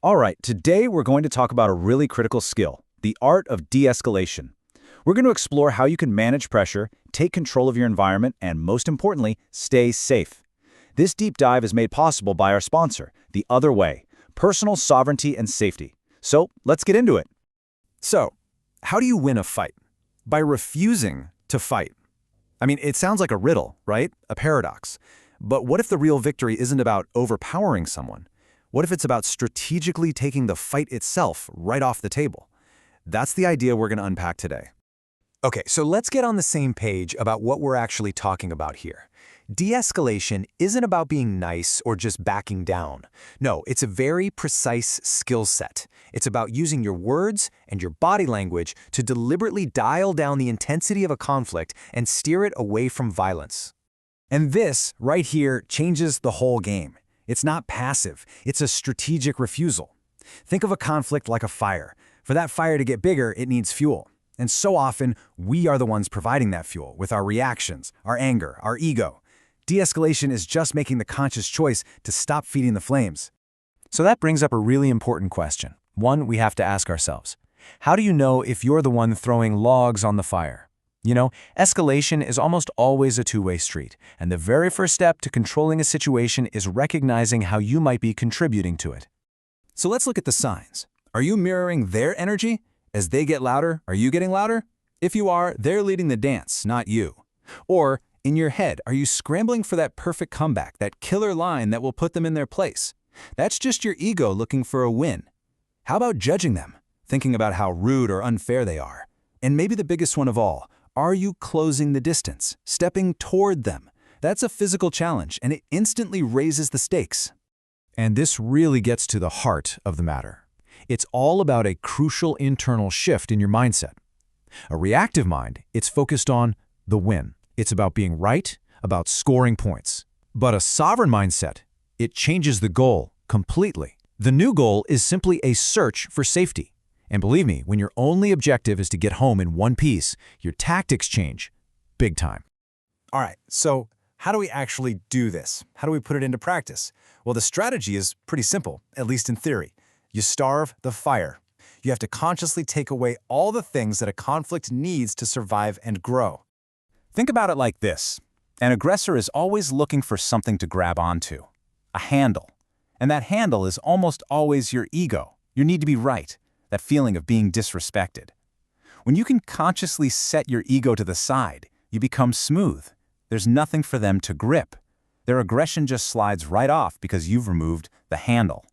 All right, today we're going to talk about a really critical skill, the art of de-escalation. We're going to explore how you can manage pressure, take control of your environment, and most importantly, stay safe. This deep dive is made possible by our sponsor, The Other Way, personal sovereignty and safety. So let's get into it. So, how do you win a fight? By refusing to fight. I mean, it sounds like a riddle, right? A paradox. But what if the real victory isn't about overpowering someone? What if it's about strategically taking the fight itself right off the table? That's the idea we're going to unpack today. Okay, so let's get on the same page about what we're actually talking about here. De-escalation isn't about being nice or just backing down. No, it's a very precise skill set. It's about using your words and your body language to deliberately dial down the intensity of a conflict and steer it away from violence. And this, right here, changes the whole game. It's not passive, it's a strategic refusal. Think of a conflict like a fire. For that fire to get bigger, it needs fuel. And so often, we are the ones providing that fuel with our reactions, our anger, our ego. De-escalation is just making the conscious choice to stop feeding the flames. So that brings up a really important question. One we have to ask ourselves. How do you know if you're the one throwing logs on the fire? You know, escalation is almost always a two-way street, and the very first step to controlling a situation is recognizing how you might be contributing to it. So let's look at the signs. Are you mirroring their energy? As they get louder, are you getting louder? If you are, they're leading the dance, not you. Or, in your head, are you scrambling for that perfect comeback, that killer line that will put them in their place? That's just your ego looking for a win. How about judging them, thinking about how rude or unfair they are? And maybe the biggest one of all, are you closing the distance, stepping toward them? That's a physical challenge, and it instantly raises the stakes. And this really gets to the heart of the matter. It's all about a crucial internal shift in your mindset. A reactive mind, it's focused on the win. It's about being right, about scoring points. But a sovereign mindset, it changes the goal completely. The new goal is simply a search for safety. And believe me, when your only objective is to get home in one piece, your tactics change big time. All right, so how do we actually do this? How do we put it into practice? Well, the strategy is pretty simple, at least in theory. You starve the fire. You have to consciously take away all the things that a conflict needs to survive and grow. Think about it like this. An aggressor is always looking for something to grab onto, a handle. And that handle is almost always your ego, your need to be right, that feeling of being disrespected. When you can consciously set your ego to the side, you become smooth. There's nothing for them to grip. Their aggression just slides right off because you've removed the handle.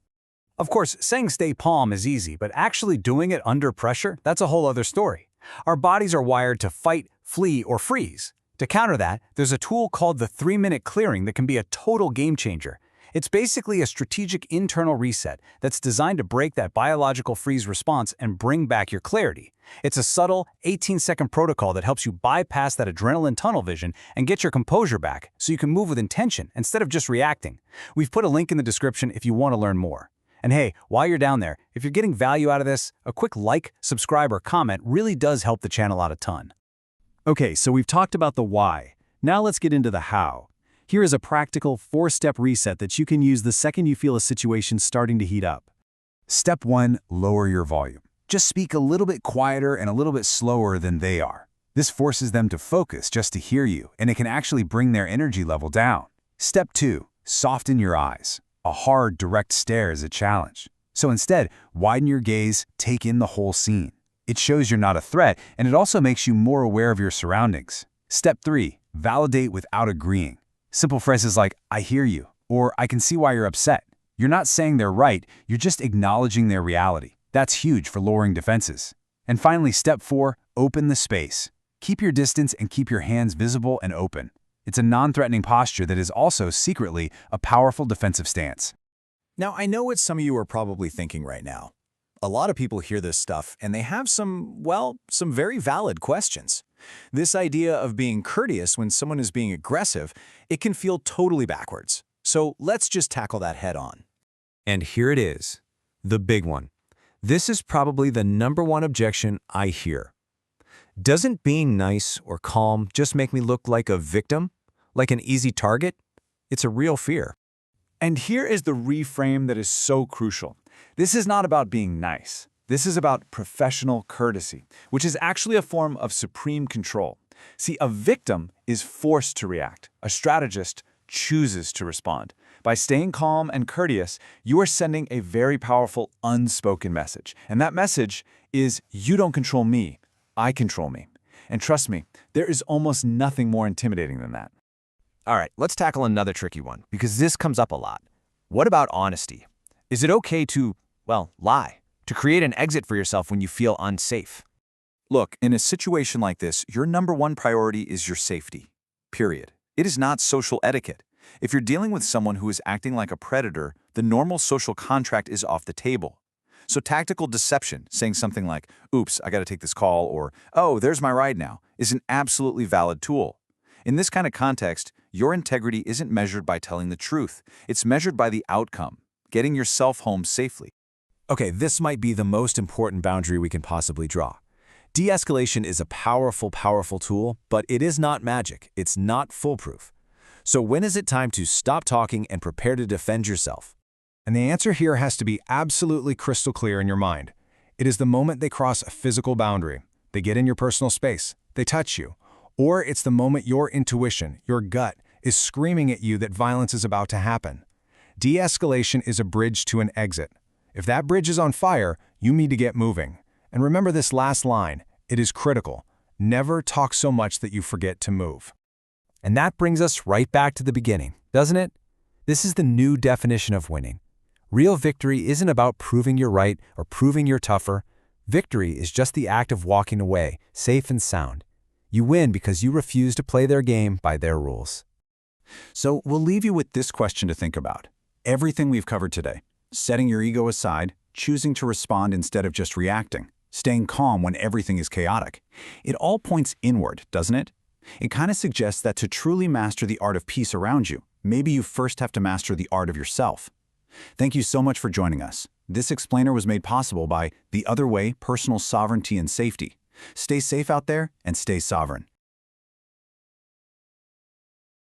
Of course, saying stay calm is easy, but actually doing it under pressure, that's a whole other story. Our bodies are wired to fight, flee, or freeze. To counter that, there's a tool called the 3-minute clearing that can be a total game changer. It's basically a strategic internal reset that's designed to break that biological freeze response and bring back your clarity. It's a subtle, 18-second protocol that helps you bypass that adrenaline tunnel vision and get your composure back so you can move with intention instead of just reacting. We've put a link in the description if you want to learn more. And hey, while you're down there, if you're getting value out of this, a quick like, subscribe, or comment really does help the channel out a ton. Okay, so we've talked about the why. Now let's get into the how. Here is a practical 4-step reset that you can use the second you feel a situation starting to heat up. Step 1, lower your volume. Just speak a little bit quieter and a little bit slower than they are. This forces them to focus just to hear you, and it can actually bring their energy level down. Step 2, soften your eyes. A hard, direct stare is a challenge. So instead, widen your gaze, take in the whole scene. It shows you're not a threat, and it also makes you more aware of your surroundings. Step 3, validate without agreeing. Simple phrases like, I hear you, or I can see why you're upset. You're not saying they're right, you're just acknowledging their reality. That's huge for lowering defenses. And finally, step 4, open the space. Keep your distance and keep your hands visible and open. It's a non-threatening posture that is also secretly a powerful defensive stance. Now, I know what some of you are probably thinking right now. A lot of people hear this stuff and they have some very valid questions. This idea of being courteous when someone is being aggressive, it can feel totally backwards. So let's just tackle that head on. And here it is, the big one. This is probably the #1 objection I hear. Doesn't being nice or calm just make me look like a victim? Like an easy target? It's a real fear. And here is the reframe that is so crucial. This is not about being nice. This is about professional courtesy, which is actually a form of supreme control. See, a victim is forced to react. A strategist chooses to respond. By staying calm and courteous, you are sending a very powerful unspoken message. And that message is, you don't control me, I control me. And trust me, there is almost nothing more intimidating than that. All right, let's tackle another tricky one, because this comes up a lot. What about honesty? Is it okay to, well, lie? To create an exit for yourself when you feel unsafe? Look, in a situation like this, your number one priority is your safety. Period. It is not social etiquette. If you're dealing with someone who is acting like a predator, the normal social contract is off the table. So tactical deception, saying something like, oops, I gotta take this call, or, oh, there's my ride now, is an absolutely valid tool. In this kind of context, your integrity isn't measured by telling the truth. It's measured by the outcome, getting yourself home safely. Okay, this might be the most important boundary we can possibly draw. De-escalation is a powerful, powerful tool, but it is not magic. It's not foolproof. So when is it time to stop talking and prepare to defend yourself? And the answer here has to be absolutely crystal clear in your mind. It is the moment they cross a physical boundary. They get in your personal space. They touch you. Or it's the moment your intuition, your gut, is screaming at you that violence is about to happen. De-escalation is a bridge to an exit. If that bridge is on fire, you need to get moving. And remember this last line, it is critical. Never talk so much that you forget to move. And that brings us right back to the beginning, doesn't it? This is the new definition of winning. Real victory isn't about proving you're right or proving you're tougher. Victory is just the act of walking away, safe and sound. You win because you refuse to play their game by their rules. So we'll leave you with this question to think about. Everything we've covered today, setting your ego aside, choosing to respond instead of just reacting, staying calm when everything is chaotic, it all points inward, doesn't it? It kind of suggests that to truly master the art of peace around you, maybe you first have to master the art of yourself. Thank you so much for joining us. This explainer was made possible by The Other Way, Personal Sovereignty and Safety. Stay safe out there and stay sovereign.